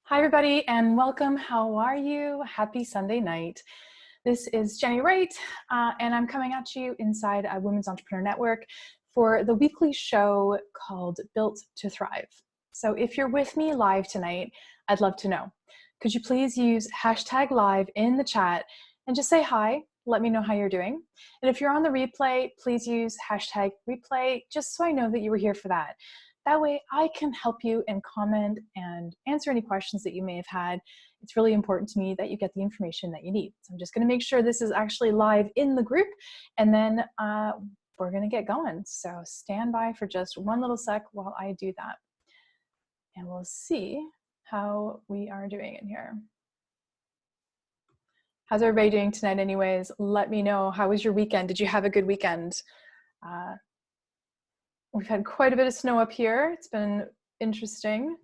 Hi, everybody, and welcome. How are you? Happy Sunday night. This is Jenny Wright, and I'm coming at you inside a Women's Entrepreneur Network for the weekly show called Built to Thrive. So if you're with me live tonight, I'd love to know. Could you please use hashtag live in the chat and just say hi? Let me know how you're doing. And if you're on the replay, please use hashtag replay just so I know that you were here for that. That way I can help you and comment and answer any questions that you may have had. It's really important to me that you get the information that you need. So I'm just going to make sure this is actually live in the group, and then we're going to get going. So stand by for just one little sec while I do that. And we'll see how we are doing in here. How's everybody doing tonight anyways? Let me know. How was your weekend? Did you have a good weekend? We've had quite a bit of snow up here. It's been interesting.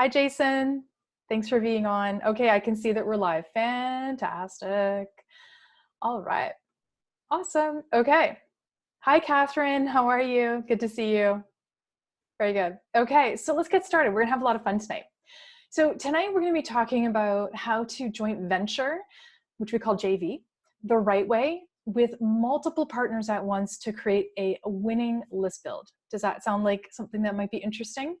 Hi, Jason. Thanks for being on. Okay, I can see that we're live. Fantastic. All right. Awesome. Okay. Hi, Catherine. How are you? Good to see you. Very good. Okay, so let's get started. We're gonna have a lot of fun tonight. So tonight we're gonna be talking about how to joint venture, which we call JV, the right way with multiple partners at once to create a winning list build. Does that sound like something that might be interesting?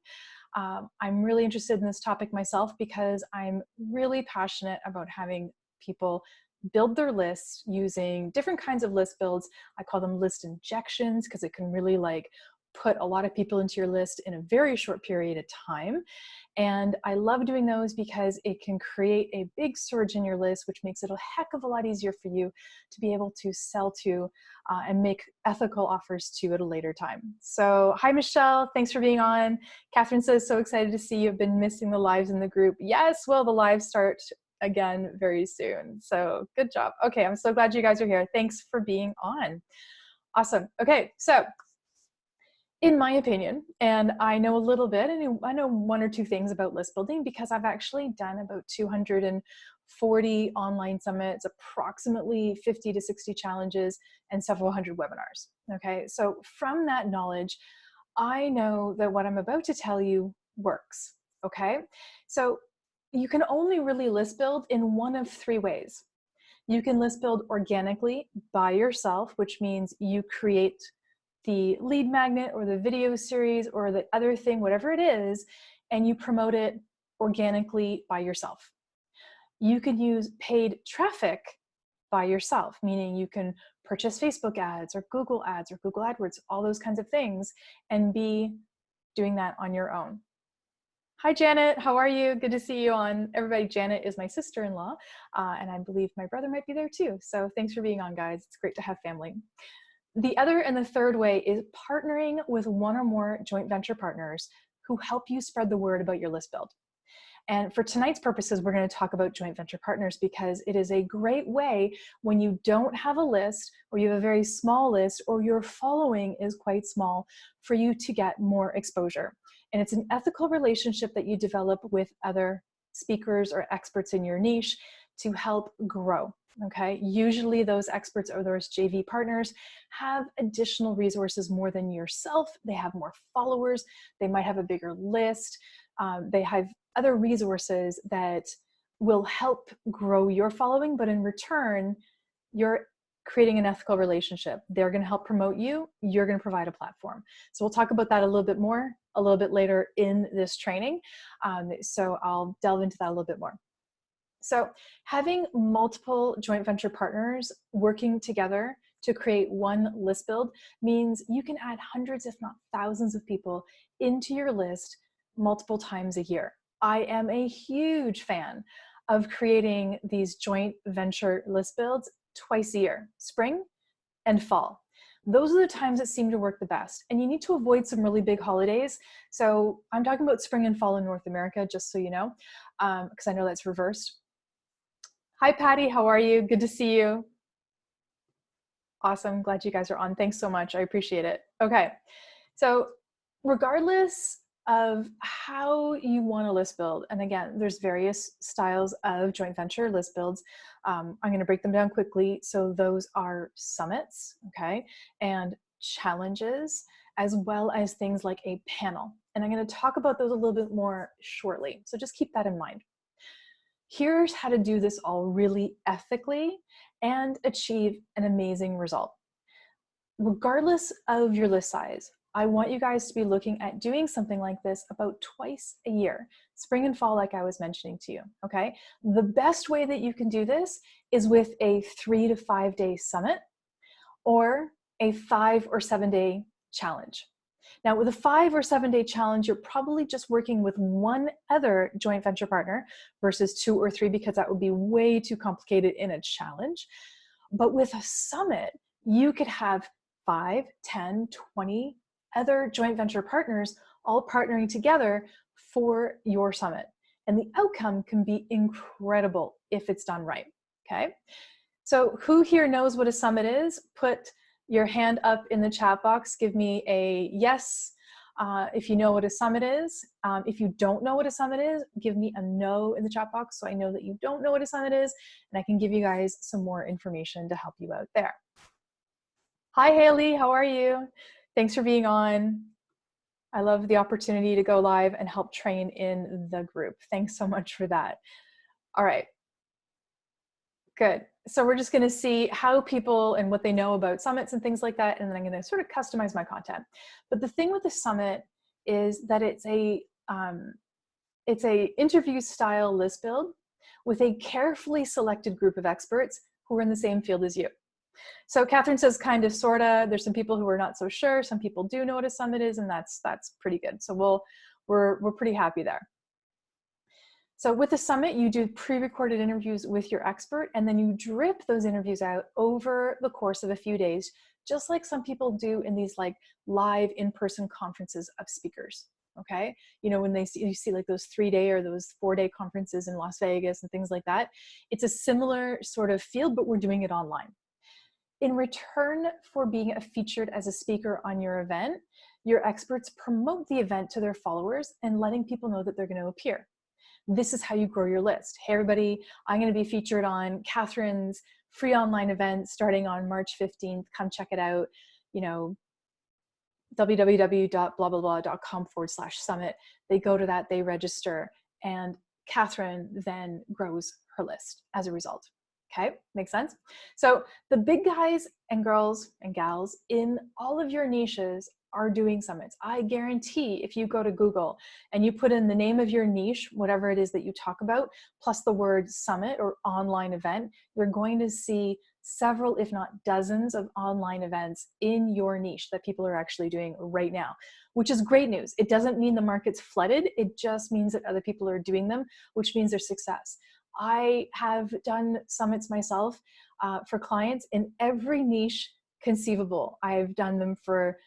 I'm really interested in this topic myself because I'm really passionate about having people build their lists using different kinds of list builds. I call them list injections because it can really put a lot of people into your list in a very short period of time. And I love doing those because it can create a big surge in your list, which makes it a heck of a lot easier for you to be able to sell to and make ethical offers to at a later time. So hi, Michelle. Thanks for being on. Catherine says, so excited to see you. I've been missing the lives in the group. Yes, well, the lives start again very soon. So good job. Okay, I'm so glad you guys are here. Thanks for being on. Awesome. Okay, so in my opinion, and I know a little bit, and I know one or two things about list building because I've actually done about 240 online summits, approximately 50 to 60 challenges, and several hundred webinars. Okay, so from that knowledge, I know that what I'm about to tell you works. Okay, so you can only really list build in one of three ways. You can list build organically by yourself, which means you create the lead magnet or the video series or the other thing, whatever it is, and you promote it organically by yourself. You can use paid traffic by yourself, meaning you can purchase Facebook ads or Google AdWords, all those kinds of things, and be doing that on your own. Hi, Janet. How are you? Good to see you on. Everybody, Janet is my sister-in-law, and I believe my brother might be there too. So thanks for being on, guys. It's great to have family. The other and the third way is partnering with one or more joint venture partners who help you spread the word about your list build. And for tonight's purposes, we're going to talk about joint venture partners because it is a great way when you don't have a list or you have a very small list or your following is quite small for you to get more exposure. And it's an ethical relationship that you develop with other speakers or experts in your niche to help grow. Okay, usually those experts or those JV partners have additional resources more than yourself. They have more followers. They might have a bigger list. They have other resources that will help grow your following, but in return, you're creating an ethical relationship. They're going to help promote you. You're going to provide a platform. So we'll talk about that a little bit more, a little bit later in this training. So I'll delve into that a little bit more. So having multiple joint venture partners working together to create one list build means you can add hundreds, if not thousands of people into your list multiple times a year. I am a huge fan of creating these joint venture list builds twice a year, spring and fall. Those are the times that seem to work the best. And you need to avoid some really big holidays. So I'm talking about spring and fall in North America, just so you know, because I know that's reversed. Hi, Patty. How are you? Good to see you. Awesome. Glad you guys are on. Thanks so much. I appreciate it. Okay. So regardless of how you want to list build, and again, there's various styles of joint venture list builds. I'm going to break them down quickly. So those are summits, okay, and challenges, as well as things like a panel. And I'm going to talk about those a little bit more shortly. So just keep that in mind. Here's how to do this all really ethically and achieve an amazing result. Regardless of your list size, I want you guys to be looking at doing something like this about twice a year, spring and fall, like I was mentioning to you, okay? The best way that you can do this is with a 3 to 5 day summit or a 5 or 7 day challenge. Now, with a 5 or 7 day challenge, you're probably just working with one other joint venture partner versus 2 or 3, because that would be way too complicated in a challenge. But with a summit, you could have 5, 10, 20 other joint venture partners all partnering together for your summit. And the outcome can be incredible if it's done right, okay? So who here knows what a summit is? Put your hand up in the chat box. Give me a yes if you know what a summit is. If you don't know what a summit is, give me a no in the chat box so I know that you don't know what a summit is, and I can give you guys some more information to help you out there. Hi, Haley, how are you? Thanks for being on. I love the opportunity to go live and help train in the group. Thanks so much for that. All right, good. So we're just gonna see how people and what they know about summits and things like that, and then I'm gonna sort of customize my content. But the thing with the summit is that it's a interview style list build with a carefully selected group of experts who are in the same field as you. So Catherine says kind of, sorta. There's some people who are not so sure. Some people do know what a summit is, and that's pretty good. So we're pretty happy there. So with the summit, you do pre-recorded interviews with your expert, and then you drip those interviews out over the course of a few days, just like some people do in these like live in-person conferences of speakers. Okay, you know, when you see like those 3-day or those 4-day conferences in Las Vegas and things like that, it's a similar sort of field, but we're doing it online. In return for being featured as a speaker on your event, your experts promote the event to their followers and letting people know that they're going to appear. This is how you grow your list. Hey everybody, I'm going to be featured on Catherine's free online event starting on March 15th. Come check it out. You know, www.blablabla.com/summit. They go to that, they register, and Catherine then grows her list as a result. Okay, makes sense? So the big guys and girls and gals in all of your niches are doing summits. I guarantee if you go to Google and you put in the name of your niche, whatever it is that you talk about, plus the word summit or online event, you're going to see several, if not dozens, of online events in your niche that people are actually doing right now, which is great news. It doesn't mean the market's flooded. It just means that other people are doing them, which means there's success. I have done summits myself for clients in every niche conceivable. I've done them for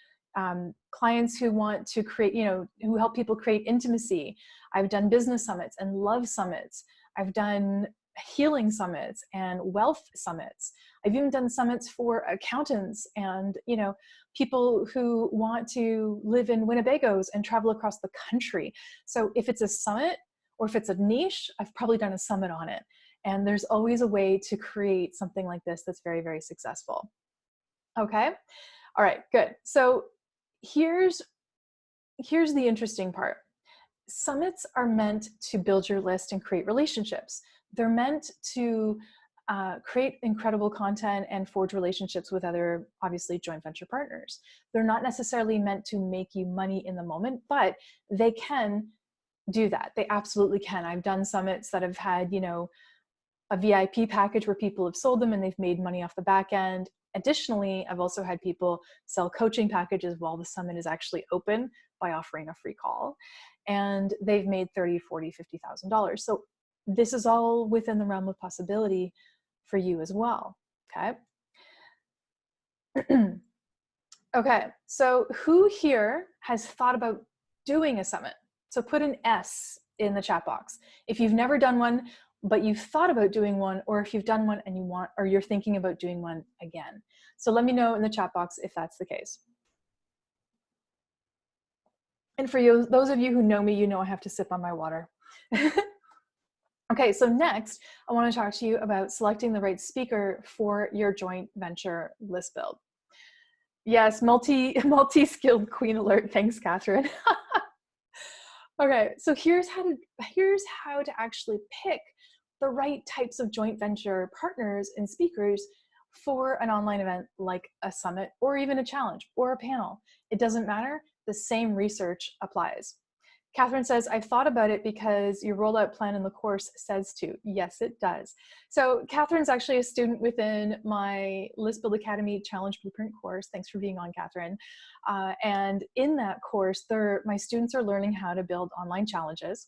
clients who want to create, you know, who help people create intimacy. I've done business summits and love summits. I've done healing summits and wealth summits. I've even done summits for accountants and, you know, people who want to live in Winnebagos and travel across the country. So if it's a summit, or if it's a niche, I've probably done a summit on it. And there's always a way to create something like this that's very, very successful. Okay, all right, good. So here's the interesting part. Summits are meant to build your list and create relationships. They're meant to create incredible content and forge relationships with other, obviously, joint venture partners. They're not necessarily meant to make you money in the moment, but they can do that. They absolutely can. I've done summits that have had, you know, a VIP package where people have sold them and they've made money off the back end. Additionally, I've also had people sell coaching packages while the summit is actually open by offering a free call. And they've made $30,000, $40,000, $50,000. So this is all within the realm of possibility for you as well, okay? Okay, so who here has thought about doing a summit? So put an S in the chat box. If you've never done one, but you've thought about doing one, or if you've done one and you want, or you're thinking about doing one again. So let me know in the chat box if that's the case. And for you, those of you who know me, you know I have to sip on my water. Okay, so next, I want to talk to you about selecting the right speaker for your joint venture list build. Yes, multi-skilled queen alert. Thanks, Catherine. Okay, so here's how to actually pick the right types of joint venture partners and speakers for an online event like a summit or even a challenge or a panel. It doesn't matter, the same research applies. Catherine says, I've thought about it because your rollout plan in the course says to. Yes, it does. So Catherine's actually a student within my List Build Academy Challenge Blueprint course. Thanks for being on, Catherine. And in that course, my students are learning how to build online challenges,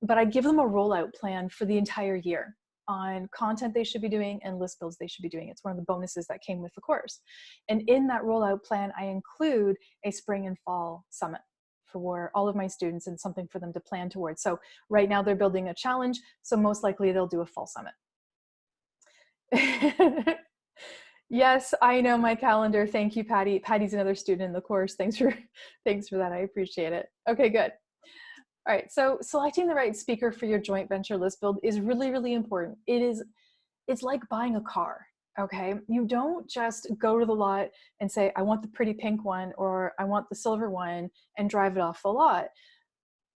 but I give them a rollout plan for the entire year on content they should be doing and list builds they should be doing. It's one of the bonuses that came with the course. And in that rollout plan, I include a spring and fall summit for all of my students and something for them to plan towards. So right now they're building a challenge, so most likely they'll do a fall summit. Yes, I know my calendar. Thank you, Patty. Patty's another student in the course. Thanks for that. I appreciate it. Okay, good. All right, so selecting the right speaker for your joint venture list build is really, really important. It's like buying a car, okay? You don't just go to the lot and say, I want the pretty pink one or I want the silver one and drive it off the lot.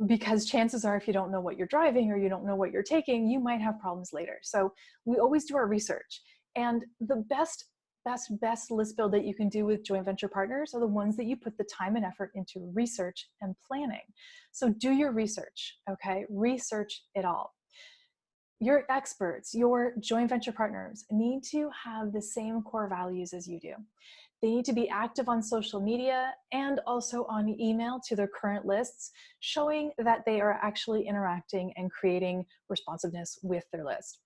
Because chances are if you don't know what you're driving or you don't know what you're taking, you might have problems later. So we always do our research. And the best list build that you can do with joint venture partners are the ones that you put the time and effort into research and planning. So do your research, okay? Research it all. Your experts, your joint venture partners need to have the same core values as you do. They need to be active on social media and also on email to their current lists, showing that they are actually interacting and creating responsiveness with their list.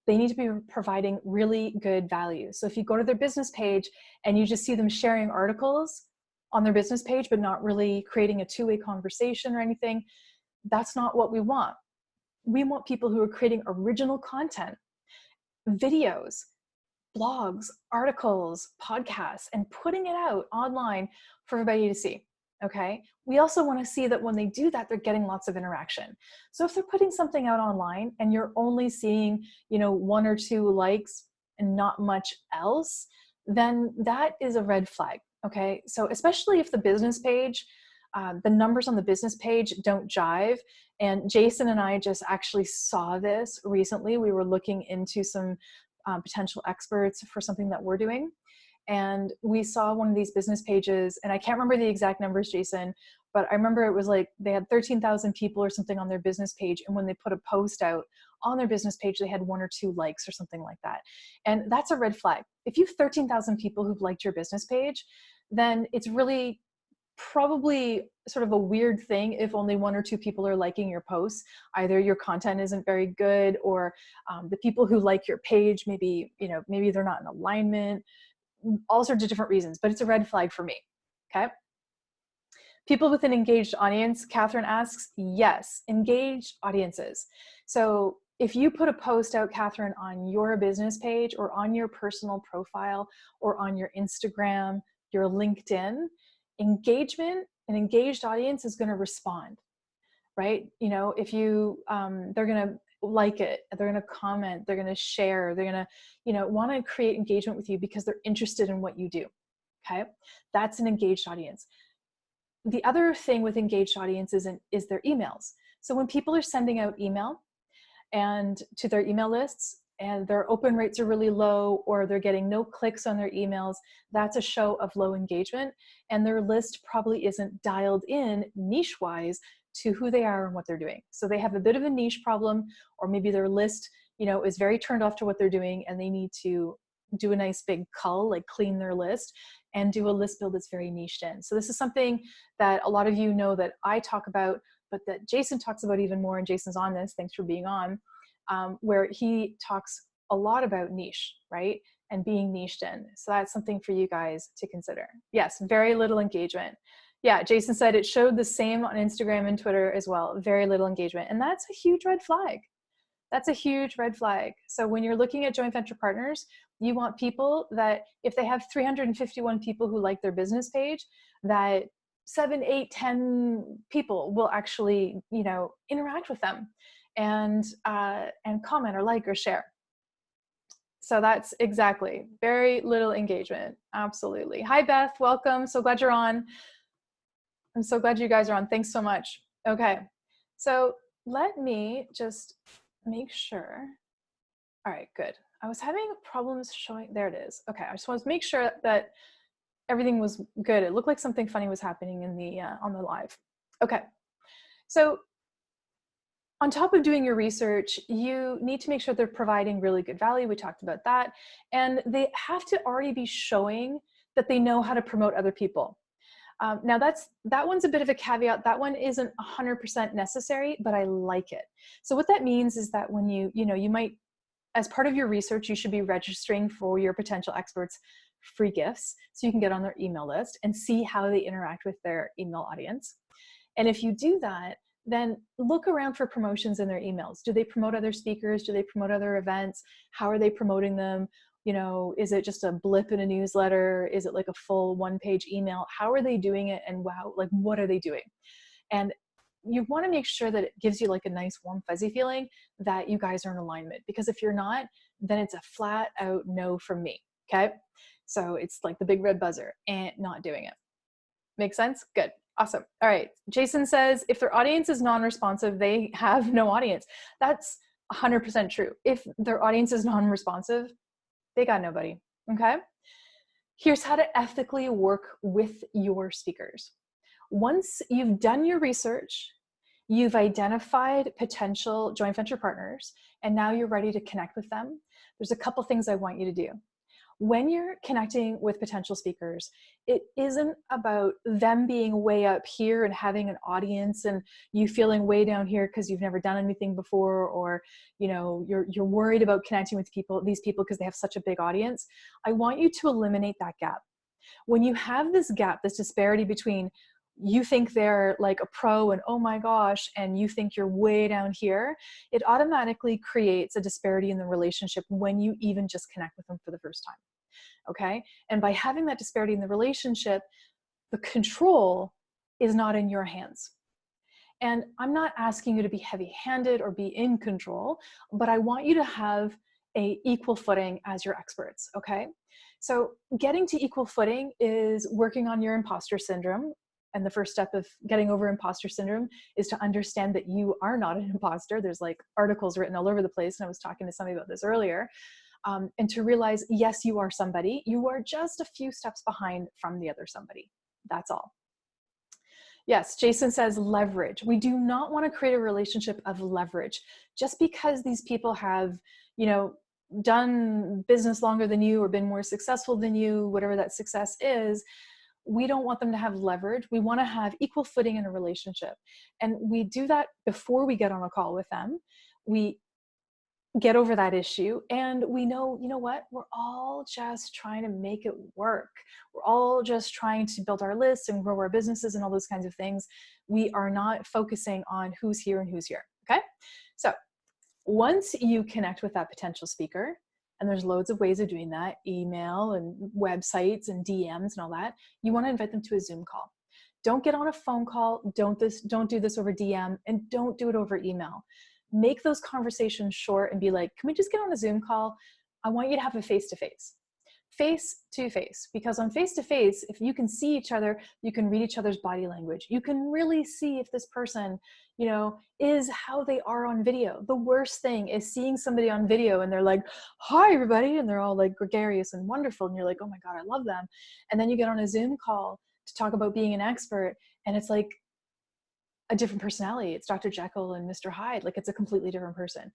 They need to be providing really good value. So if you go to their business page and you just see them sharing articles on their business page, but not really creating a two-way conversation or anything, that's not what we want. We want people who are creating original content, videos, blogs, articles, podcasts, and putting it out online for everybody to see, okay? We also want to see that when they do that, they're getting lots of interaction. So if they're putting something out online and you're only seeing, 1 or 2 likes and not much else, then that is a red flag, okay? So especially if the business page, the numbers on the business page don't jive. And Jason and I just actually saw this recently. We were looking into some potential experts for something that we're doing. And we saw one of these business pages, and I can't remember the exact numbers, Jason, but I remember it was like they had 13,000 people or something on their business page. And when they put a post out on their business page, they had 1 or 2 likes or something like that. And that's a red flag. If you have 13,000 people who've liked your business page, then it's really probably sort of a weird thing if only 1 or 2 people are liking your posts. Either your content isn't very good, or the people who like your page, maybe they're not in alignment, all sorts of different reasons, but it's a red flag for me, okay? People with an engaged audience, Catherine asks, yes, engaged audiences. So if you put a post out, Catherine, on your business page or on your personal profile or on your Instagram, your LinkedIn, engagement, an engaged audience is going to respond, right? If you, they're going to like it, they're going to comment, they're going to share, they're going to, want to create engagement with you because they're interested in what you do. Okay. That's an engaged audience. The other thing with engaged audiences is their emails. So when people are sending out email and to their email lists, and their open rates are really low, or they're getting no clicks on their emails, that's a show of low engagement. And their list probably isn't dialed in niche-wise to who they are and what they're doing. So they have a bit of a niche problem, or maybe their list, is very turned off to what they're doing, and they need to do a nice big cull, like clean their list, and do a list build that's very niched in. So this is something that a lot of you know that I talk about, but that Jason talks about even more, and Jason's on this, thanks for being on. Where he talks a lot about niche, right? And being niched in. So that's something for you guys to consider. Yes, very little engagement. Yeah, Jason said it showed the same on Instagram and Twitter as well. Very little engagement. And that's a huge red flag. That's a huge red flag. So when you're looking at joint venture partners, you want people that if they have 351 people who like their business page, that 7, 8, 10 people will actually, interact with them and comment or like or share. So that's exactly, very little engagement. Absolutely. Hi, Beth, welcome. So glad you're on. I'm so glad you guys are on. Thanks so much. Okay, so let me just make sure. All right, good. I was having problems showing, there it is. Okay, I just wanted to make sure that everything was good. It looked like something funny was happening in the on the live. Okay, so on top of doing your research, you need to make sure they're providing really good value. We talked about that. And they have to already be showing that they know how to promote other people. Now that one's a bit of a caveat. That one isn't 100% necessary, but I like it. So what that means is that when you might, as part of your research, you should be registering for your potential experts free gifts so you can get on their email list and see how they interact with their email audience. And if you do that, then look around for promotions in their emails. Do they promote other speakers? Do they promote other events? How are they promoting them? Is it just a blip in a newsletter? Is it like a full one-page email? How are they doing it? And wow, like what are they doing? And you want to make sure that it gives you like a nice warm fuzzy feeling that you guys are in alignment, because if you're not, then it's a flat out no from me. Okay. So it's like the big red buzzer and not doing it. Make sense? Good. Awesome. All right. Jason says, if their audience is non-responsive, they have no audience. That's 100% true. If their audience is non-responsive, they got nobody. Okay. Here's how to ethically work with your speakers. Once you've done your research, you've identified potential joint venture partners, and now you're ready to connect with them, there's a couple things I want you to do. When you're connecting with potential speakers, it isn't about them being way up here and having an audience and you feeling way down here because you've never done anything before, or you're worried about connecting with these people because they have such a big audience. I want you to eliminate that gap. When you have this gap, this disparity between you think they're like a pro and oh my gosh, and you think you're way down here, it automatically creates a disparity in the relationship when you even just connect with them for the first time. Okay. And by having that disparity in the relationship, the control is not in your hands. And I'm not asking you to be heavy-handed or be in control, but I want you to have a equal footing as your experts. Okay. So getting to equal footing is working on your imposter syndrome. And the first step of getting over imposter syndrome is to understand that you are not an imposter. There's like articles written all over the place. And I was talking to somebody about this earlier. And to realize, yes, you are somebody. You are just a few steps behind from the other somebody. That's all. Yes, Jason says leverage. We do not want to create a relationship of leverage. Just because these people have, done business longer than you or been more successful than you, whatever that success is, we don't want them to have leverage. We want to have equal footing in a relationship. And we do that before we get on a call with them. We get over that issue, and we know, you know what, we're all just trying to make it work. We're all just trying to build our lists and grow our businesses and all those kinds of things. We are not focusing on who's here and who's here. Okay. So once you connect with that potential speaker, and there's loads of ways of doing that, email and websites and DMs and all that, you want to invite them to a Zoom call. Don't get on a phone call. Don't do this over DM, and don't do it over email. Make those conversations short and be like, can we just get on a Zoom call? I want you to have a face-to-face. Face-to-face, because on face-to-face, if you can see each other, you can read each other's body language. You can really see if this person, is how they are on video. The worst thing is seeing somebody on video and they're like, hi, everybody. And they're all like gregarious and wonderful. And you're like, oh my God, I love them. And then you get on a Zoom call to talk about being an expert, and it's like a different personality. It's Dr. Jekyll and Mr. Hyde. Like, it's a completely different person.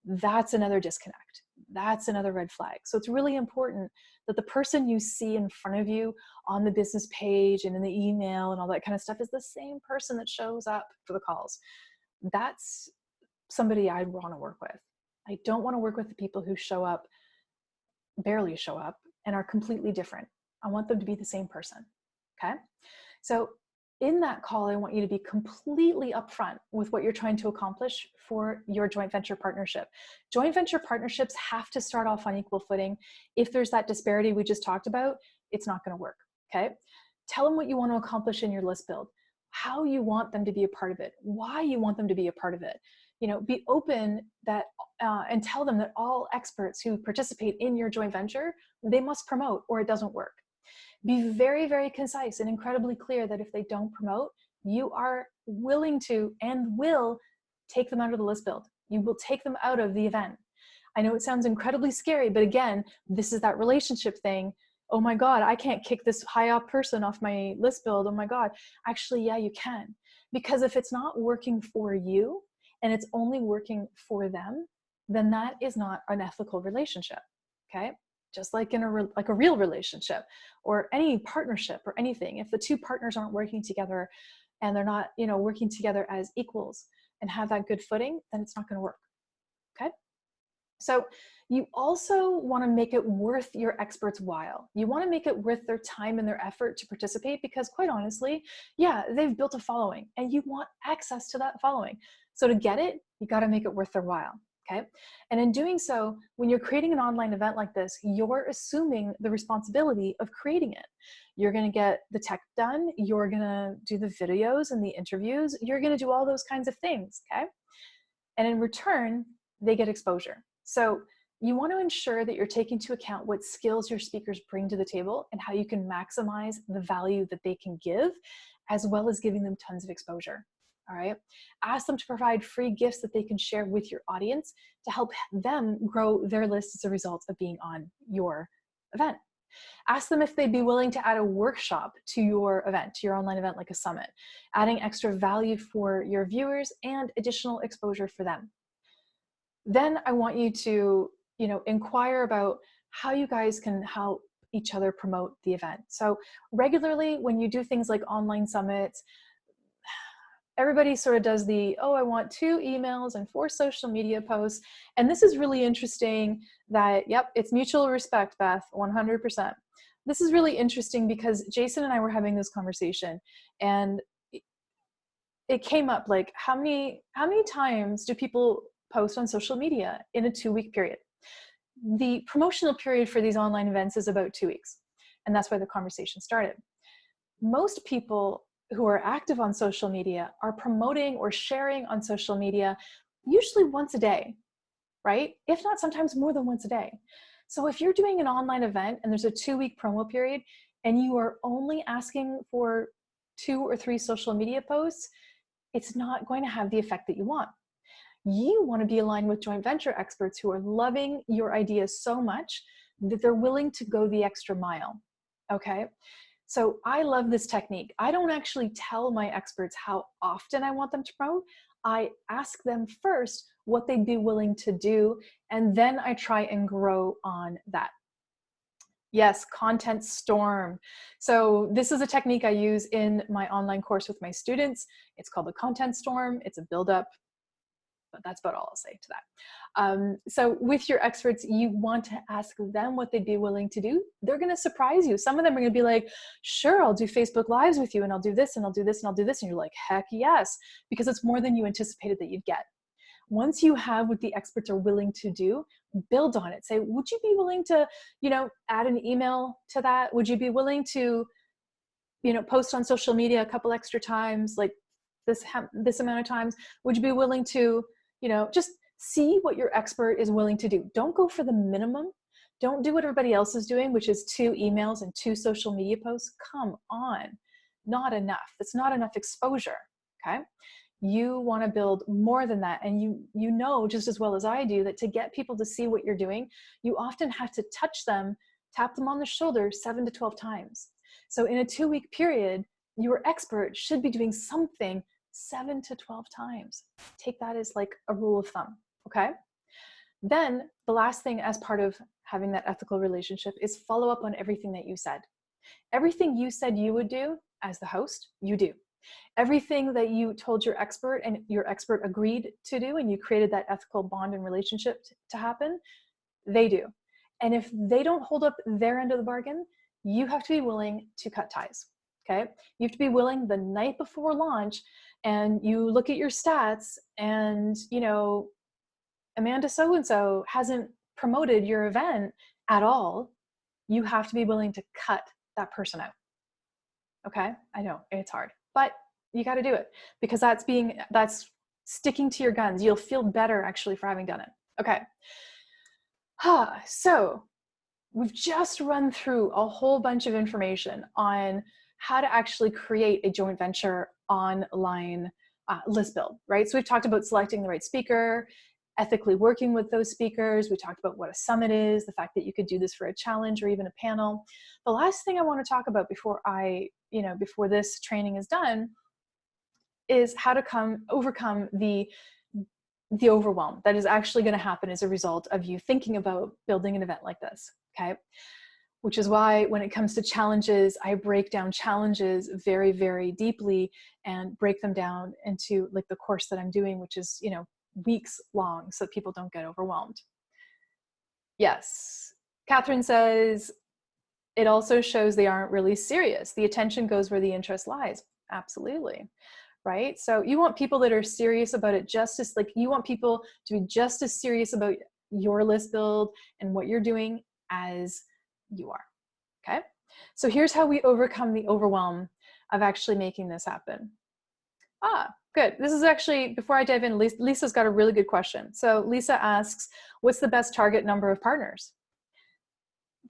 That's another disconnect. That's another red flag. So it's really important that the person you see in front of you on the business page and in the email and all that kind of stuff is the same person that shows up for the calls. That's somebody I'd want to work with. I don't want to work with the people who show up, barely show up, and are completely different. I want them to be the same person. Okay. So in that call, I want you to be completely upfront with what you're trying to accomplish for your joint venture partnership. Joint venture partnerships have to start off on equal footing. If there's that disparity we just talked about, it's not going to work. Okay. Tell them what you want to accomplish in your list build, how you want them to be a part of it, why you want them to be a part of it. Be open and tell them that all experts who participate in your joint venture, they must promote or it doesn't work. Be very, very concise and incredibly clear that if they don't promote, you are willing to and will take them out of the list build. You will take them out of the event. I know it sounds incredibly scary, but again, this is that relationship thing. Oh my God, I can't kick this high up person off my list build. Oh my God. Actually, yeah, you can. Because if it's not working for you and it's only working for them, then that is not an ethical relationship. Okay. Just like in a real relationship or any partnership or anything, if the two partners aren't working together and they're not, working together as equals and have that good footing, then it's not going to work. Okay. So you also want to make it worth your experts' while. You want to make it worth their time and their effort to participate because, quite honestly, yeah, they've built a following and you want access to that following. So to get it, you got to make it worth their while. Okay. And in doing so, when you're creating an online event like this, you're assuming the responsibility of creating it. You're going to get the tech done. You're going to do the videos and the interviews. You're going to do all those kinds of things. Okay. And in return, they get exposure. So you want to ensure that you're taking into account what skills your speakers bring to the table and how you can maximize the value that they can give, as well as giving them tons of exposure. All right. Ask them to provide free gifts that they can share with your audience to help them grow their list as a result of being on your event. Ask them if they'd be willing to add a workshop to your event, to your online event, like a summit, adding extra value for your viewers and additional exposure for them. Then I want you to, inquire about how you guys can help each other promote the event. So regularly when you do things like online summits, everybody sort of does I want 2 emails and 4 social media posts. And this is really interesting that, yep, it's mutual respect, Beth, 100%. This is really interesting because Jason and I were having this conversation and it came up like, how many times do people post on social media in a 2-week period? The promotional period for these online events is about 2 weeks. And that's why the conversation started. Most people who are active on social media are promoting or sharing on social media usually once a day, right? If not, sometimes more than once a day. So if you're doing an online event and there's a 2-week promo period and you are only asking for 2 or 3 social media posts, it's not going to have the effect that you want. You want to be aligned with joint venture experts who are loving your ideas so much that they're willing to go the extra mile. Okay. So I love this technique. I don't actually tell my experts how often I want them to promote. I ask them first what they'd be willing to do, and then I try and grow on that. Yes, content storm. So this is a technique I use in my online course with my students. It's called the content storm. It's a build-up, but that's about all I'll say to that. So with your experts, you want to ask them what they'd be willing to do. They're going to surprise you. Some of them are going to be like, sure, I'll do Facebook Lives with you and I'll do this and I'll do this and I'll do this. And you're like, heck yes, because it's more than you anticipated that you'd get. Once you have what the experts are willing to do, build on it. Say, would you be willing to, add an email to that? Would you be willing to, post on social media a couple extra times, like this amount of times? Would you be willing to, just see what your expert is willing to do? Don't go for the minimum. Don't do what everybody else is doing, which is 2 emails and 2 social media posts. Come on, not enough. That's not enough exposure, okay? You want to build more than that. And you know just as well as I do that to get people to see what you're doing, you often have to touch them, tap them on the shoulder 7 to 12 times. So in a 2-week period, your expert should be doing something 7 to 12 times. Take that as like a rule of thumb, okay? Then the last thing as part of having that ethical relationship is follow up on everything that you said. Everything you said you would do as the host, you do. Everything that you told your expert and your expert agreed to do and you created that ethical bond and relationship to happen, they do. And if they don't hold up their end of the bargain, you have to be willing to cut ties, okay? You have to be willing the night before launch and you look at your stats and, Amanda so-and-so hasn't promoted your event at all. You have to be willing to cut that person out. Okay, I know it's hard, but you got to do it because that's sticking to your guns. You'll feel better actually for having done it. Okay. So we've just run through a whole bunch of information on how to actually create a joint venture online list build, right? So we've talked about selecting the right speaker, ethically working with those speakers. We talked about what a summit is, the fact that you could do this for a challenge or even a panel. The last thing I want to talk about before before this training is done is how to overcome the overwhelm that is actually going to happen as a result of you thinking about building an event like this, okay? Which is why when it comes to challenges, I break down challenges very, very deeply and break them down into like the course that I'm doing, which is, weeks long, so people don't get overwhelmed. Yes. Catherine says, it also shows they aren't really serious. The attention goes where the interest lies. Absolutely. Right? So you want people that are serious about it you want people to be just as serious about your list build and what you're doing as you are. Okay? So here's how we overcome the overwhelm of actually making this happen. Good. This is actually, before I dive in, Lisa's got a really good question. So Lisa asks, what's the best target number of partners?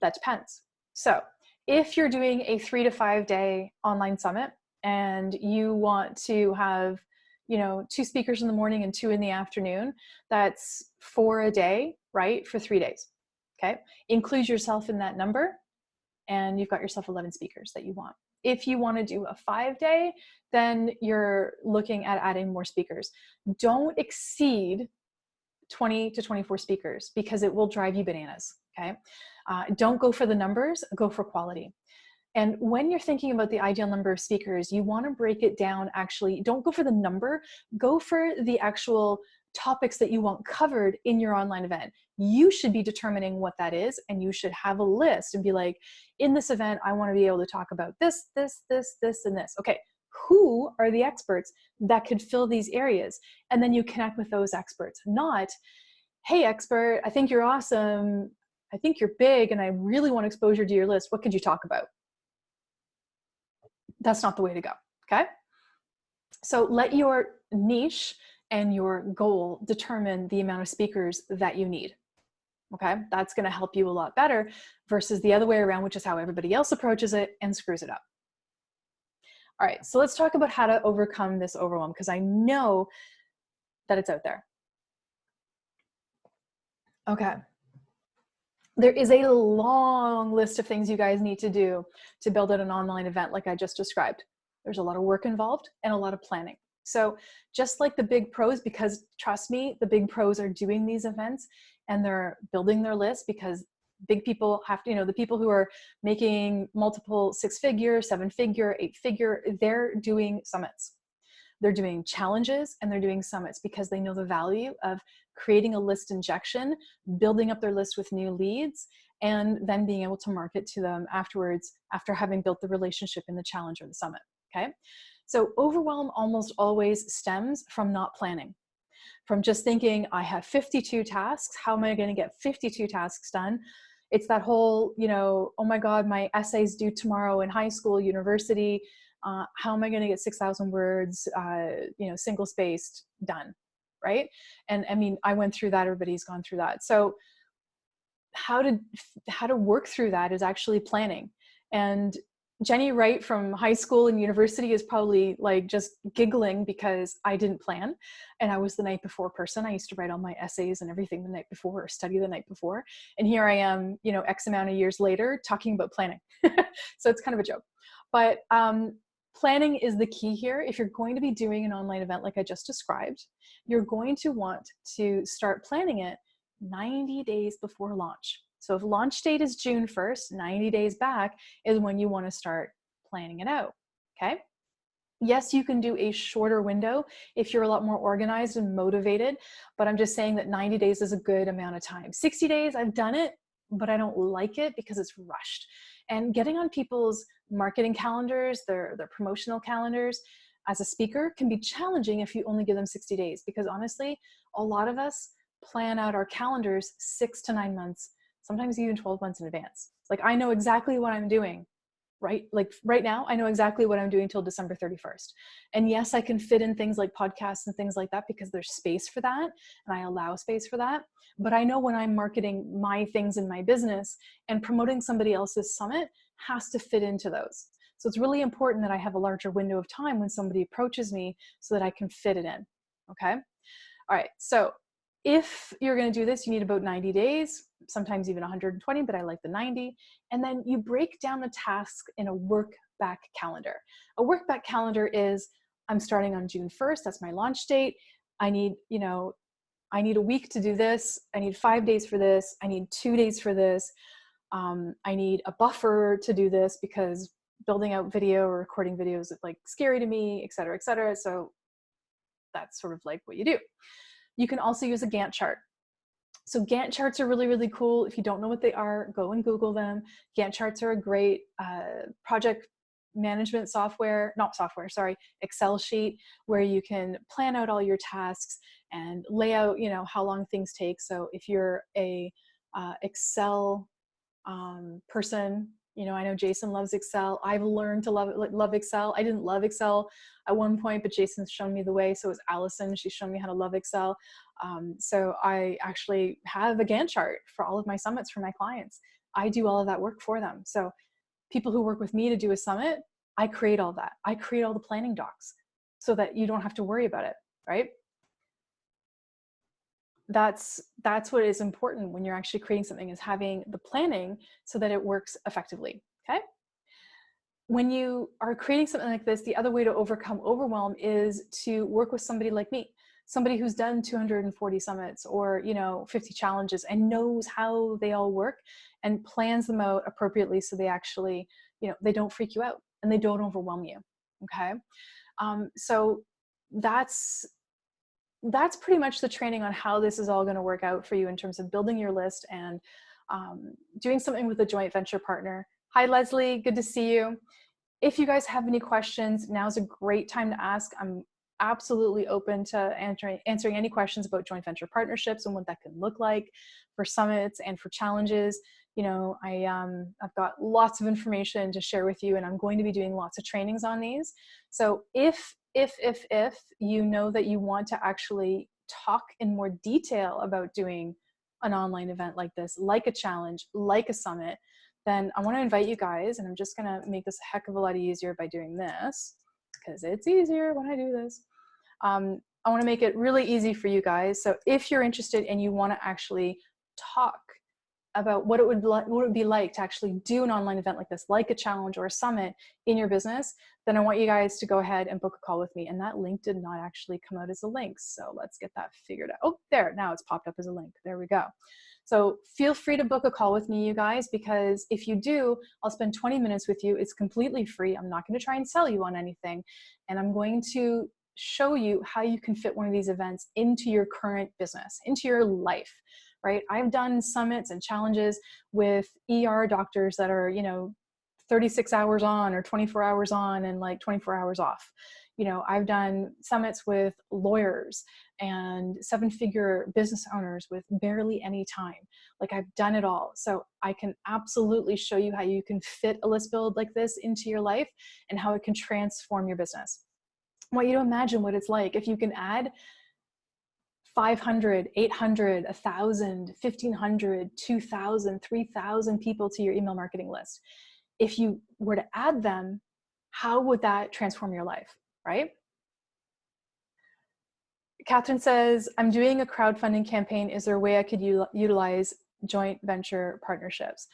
That depends. So if you're doing a 3 to 5 day online summit and you want to have, 2 speakers in the morning and 2 in the afternoon, that's 4 a day, right? For 3 days. Okay. Include yourself in that number and you've got yourself 11 speakers that you want. If you want to do a 5 day, then you're looking at adding more speakers. Don't exceed 20 to 24 speakers because it will drive you bananas. Okay. Don't go for the numbers, go for quality. And when you're thinking about the ideal number of speakers, you want to break it down. Actually, don't go for the number, go for the actual topics that you want covered in your online event. You should be determining what that is, and you should have a list and be like, in this event, I want to be able to talk about this, this, this, this, and this. Okay, who are the experts that could fill these areas? And then you connect with those experts, not, hey, expert, I think you're awesome. I think you're big and I really want exposure to your list. What could you talk about? That's not the way to go, okay? So let your niche and your goal determine the amount of speakers that you need, okay? That's gonna help you a lot better versus the other way around, which is how everybody else approaches it and screws it up. All right, so let's talk about how to overcome this overwhelm because I know that it's out there. Okay. There is a long list of things you guys need to do to build out an online event like I just described. There's a lot of work involved and a lot of planning. So just like the big pros, because trust me, the big pros are doing these events and they're building their list because big people have to, the people who are making multiple 6-figure, 7-figure, 8-figure, they're doing summits. They're doing challenges and they're doing summits because they know the value of creating a list injection, building up their list with new leads, and then being able to market to them afterwards after having built the relationship in the challenge or the summit, okay? So overwhelm almost always stems from not planning, from just thinking, I have 52 tasks. How am I going to get 52 tasks done? It's that whole, oh my God, my essay's due tomorrow in high school, university. How am I going to get 6,000 words, single spaced done, right? And I mean, I went through that. Everybody's gone through that. So how to work through that is actually planning. And Jenny Wright from high school and university is probably like just giggling because I didn't plan. And I was the night before person. I used to write all my essays and everything the night before or study the night before. And here I am, X amount of years later talking about planning. So it's kind of a joke. But planning is the key here. If you're going to be doing an online event like I just described, you're going to want to start planning it 90 days before launch. So if launch date is June 1st, 90 days back is when you want to start planning it out, okay? Yes, you can do a shorter window if you're a lot more organized and motivated, but I'm just saying that 90 days is a good amount of time. 60 days, I've done it, but I don't like it because it's rushed. And getting on people's marketing calendars, their promotional calendars as a speaker can be challenging if you only give them 60 days, because honestly, a lot of us plan out our calendars 6 to 9 months, sometimes even 12 months in advance. Like I know exactly what I'm doing, right? Like right now, I know exactly what I'm doing till December 31st. And yes, I can fit in things like podcasts and things like that because there's space for that and I allow space for that. But I know when I'm marketing my things in my business and promoting somebody else's summit has to fit into those. So it's really important that I have a larger window of time when somebody approaches me so that I can fit it in. Okay. All right. So if you're going to do this, you need about 90 days, sometimes even 120, but I like the 90. And then you break down the task in a work back calendar. A work back calendar is, I'm starting on June 1st. That's my launch date. I need, I need a week to do this. I need 5 days for this. I need 2 days for this. I need a buffer to do this because building out video or recording videos is like scary to me, et cetera, et cetera. So that's sort of like what you do. You can also use a Gantt chart. So Gantt charts are really, really cool. If you don't know what they are, go and Google them. Gantt charts are a great project management software, Excel sheet where you can plan out all your tasks and lay out, how long things take. So if you're a Excel person, I know Jason loves Excel. I've learned to love Excel. I didn't love Excel at one point, but Jason's shown me the way. So is Allison. She's shown me how to love Excel. So I actually have a Gantt chart for all of my summits for my clients. I do all of that work for them. So people who work with me to do a summit, I create all that. I create all the planning docs so that you don't have to worry about it, right? That's what is important when you're actually creating something, is having the planning so that it works effectively, okay? When you are creating something like this, the other way to overcome overwhelm is to work with somebody like me, somebody who's done 240 summits or 50 challenges and knows how they all work and plans them out appropriately so they actually, they don't freak you out and they don't overwhelm you, okay? So that's pretty much the training on how this is all going to work out for you in terms of building your list and doing something with a joint venture partner. Hi, Leslie. Good to see you. If you guys have any questions, now's a great time to ask. I'm absolutely open to answering any questions about joint venture partnerships and what that can look like for summits and for challenges. I've got lots of information to share with you, and I'm going to be doing lots of trainings on these. So if you know that you want to actually talk in more detail about doing an online event like this, like a challenge, like a summit, then I want to invite you guys, and I'm just going to make this a heck of a lot easier by doing this, because it's easier when I do this. I want to make it really easy for you guys. So if you're interested and you want to actually talk about what it would be like to actually do an online event like this, like a challenge or a summit in your business, then I want you guys to go ahead and book a call with me. And that link did not actually come out as a link. So let's get that figured out. Oh, there, now it's popped up as a link. There we go. So feel free to book a call with me, you guys, because if you do, I'll spend 20 minutes with you. It's completely free. I'm not going to try and sell you on anything. And I'm going to show you how you can fit one of these events into your current business, into your life. Right? I've done summits and challenges with ER doctors that are, 36 hours on or 24 hours on and like 24 hours off. I've done summits with lawyers and 7-figure business owners with barely any time. Like, I've done it all. So I can absolutely show you how you can fit a list build like this into your life and how it can transform your business. I want you to imagine what it's like if you can add 500, 800, 1,000, 1,500, 2,000, 3,000 people to your email marketing list. If you were to add them, how would that transform your life, right? Catherine says, I'm doing a crowdfunding campaign. Is there a way I could utilize joint venture partnerships?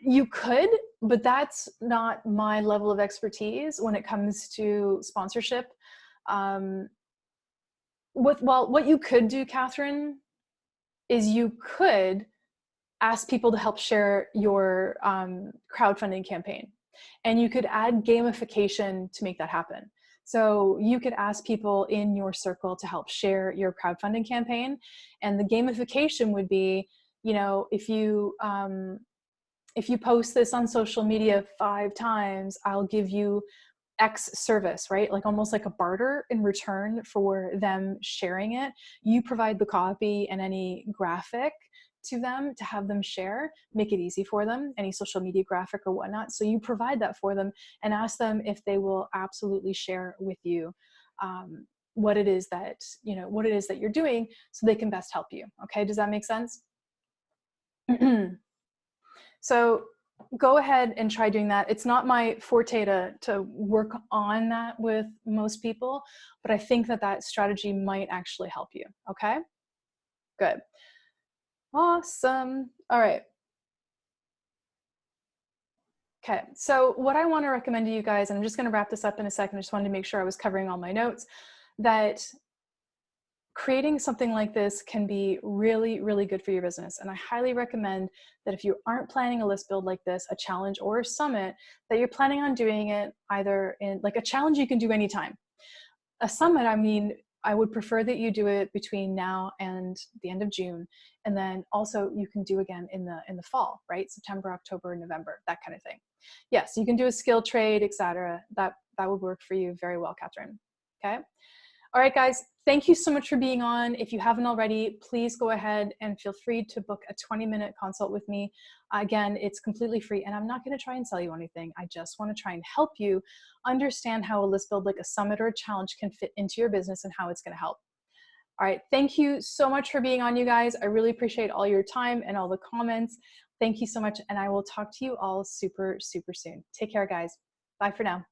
You could, but that's not my level of expertise when it comes to sponsorship. What you could do, Catherine, is you could ask people to help share your crowdfunding campaign. And you could add gamification to make that happen. So you could ask people in your circle to help share your crowdfunding campaign. And the gamification would be, if you post this on social media 5 times, I'll give you X service, right? Like almost like a barter in return for them sharing it. You provide the copy and any graphic to them to have them share, make it easy for them, any social media graphic or whatnot. So you provide that for them and ask them if they will absolutely share with you what it is that you're doing so they can best help you. Okay, does that make sense? So go ahead and try doing that. It's not my forte to work on that with most people, but I think that that strategy might actually help you. Okay, good. Awesome. All right. Okay, so what I want to recommend to you guys, and I'm just going to wrap this up in a second. I just wanted to make sure I was covering all my notes, that creating something like this can be really, really good for your business. And I highly recommend that if you aren't planning a list build like this, a challenge or a summit, that you're planning on doing it either in like a challenge you can do anytime. A summit, I mean, I would prefer that you do it between now and the end of June. And then also you can do again in the fall, right? September, October, November, that kind of thing. Yes, you can do a skill trade, etc. That would work for you very well, Catherine. Okay. All right, guys, thank you so much for being on. If you haven't already, please go ahead and feel free to book a 20-minute consult with me. Again, it's completely free, and I'm not going to try and sell you anything. I just want to try and help you understand how a list build like a summit or a challenge can fit into your business and how it's going to help. All right, thank you so much for being on, you guys. I really appreciate all your time and all the comments. Thank you so much, and I will talk to you all super, super soon. Take care, guys. Bye for now.